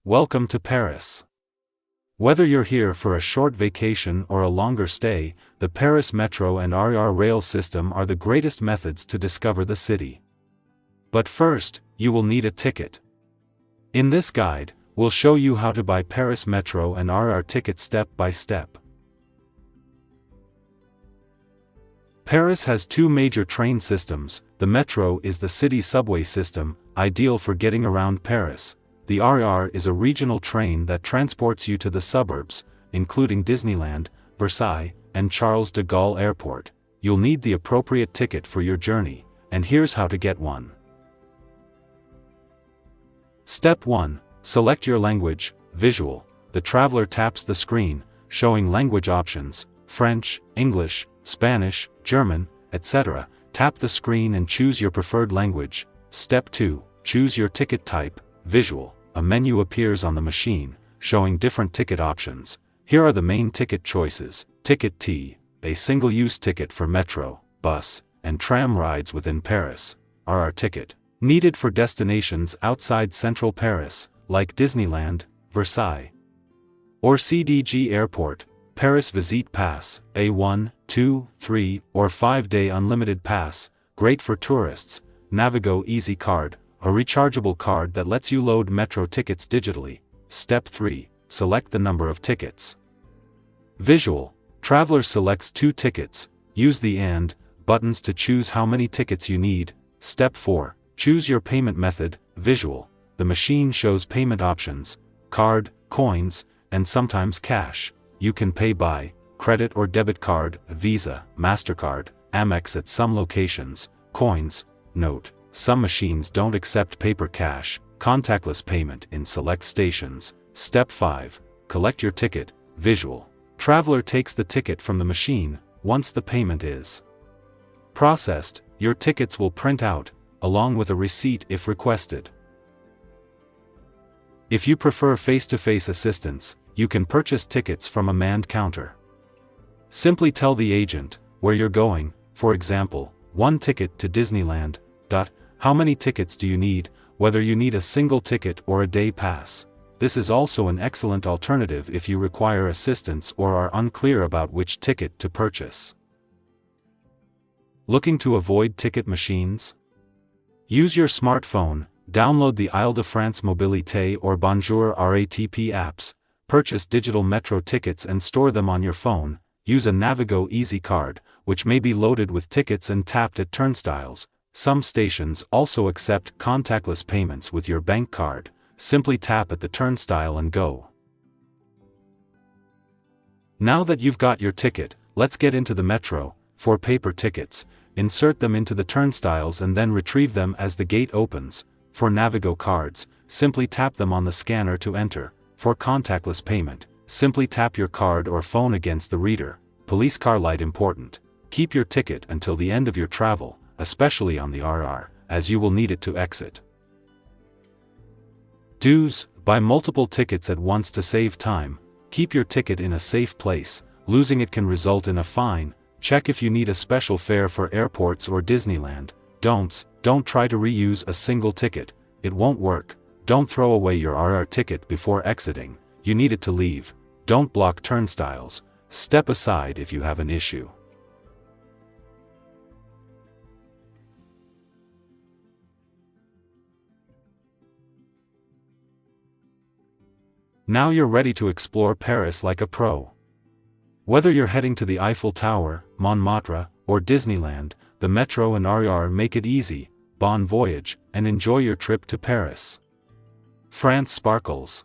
Welcome to Paris. Whether you're here for a short vacation or a longer stay, the Paris Metro and RER rail system are the greatest methods to discover the city. But first, you will need a ticket. In this guide, we'll show you how to buy Paris Metro and RER tickets step by step. Paris has two major train systems. The Metro is the city subway system, ideal for getting around Paris. The RER is a regional train that transports you to the suburbs, including Disneyland, Versailles, and Charles de Gaulle Airport. You'll need the appropriate ticket for your journey, and here's how to get one. Step 1. Select your language. Visual. The traveler taps the screen, showing language options: French, English, Spanish, German, etc. Tap the screen and choose your preferred language. Step 2. Choose your ticket type. Visual. A menu appears on the machine, showing different ticket options. Here are the main ticket choices. Ticket T, a single-use ticket for metro, bus, and tram rides within Paris. RER ticket, needed for destinations outside central Paris, like Disneyland, Versailles. Or CDG Airport, Paris Visite Pass, a 1, 2, 3, or 5-day unlimited pass, great for tourists. Navigo Easy Card, a rechargeable card that lets you load metro tickets digitally. Step 3. Select the number of tickets. Visual. Traveler selects 2 tickets. Use the AND buttons to choose how many tickets you need. Step 4. Choose your payment method. Visual. The machine shows payment options: card, coins, and sometimes cash. You can pay by credit or debit card, Visa, MasterCard, Amex at some locations. Coins. Note: some machines don't accept paper cash. Contactless payment in select stations. Step 5. Collect your ticket. Visual. Traveler takes the ticket from the machine. Once the payment is processed, your tickets will print out, along with a receipt if requested. If you prefer face-to-face assistance, you can purchase tickets from a manned counter. Simply tell the agent where you're going, for example, 1 ticket to Disneyland. How many tickets do you need, whether you need a single ticket or a day pass. This is also an excellent alternative if you require assistance or are unclear about which ticket to purchase. Looking to avoid ticket machines? Use your smartphone, download the Île-de-France Mobilité or Bonjour RATP apps, purchase digital metro tickets and store them on your phone. Use a Navigo Easy Card, which may be loaded with tickets and tapped at turnstiles. Some stations also accept contactless payments with your bank card. Simply tap at the turnstile and go. Now that you've got your ticket, let's get into the metro. For paper tickets, insert them into the turnstiles and then retrieve them as the gate opens. For Navigo cards, simply tap them on the scanner to enter. For contactless payment, simply tap your card or phone against the reader. Police car light important. Keep your ticket until the end of your travel, especially on the RER, as you will need it to exit. Do's: buy multiple tickets at once to save time. Keep your ticket in a safe place. Losing it can result in a fine. Check if you need a special fare for airports or Disneyland. Don'ts: don't try to reuse a single ticket. It won't work. Don't throw away your RER ticket before exiting. You need it to leave. Don't block turnstiles. Step aside if you have an issue. Now you're ready to explore Paris like a pro. Whether you're heading to the Eiffel Tower, Montmartre, or Disneyland, the Metro and RER make it easy. Bon voyage, and enjoy your trip to Paris. France sparkles.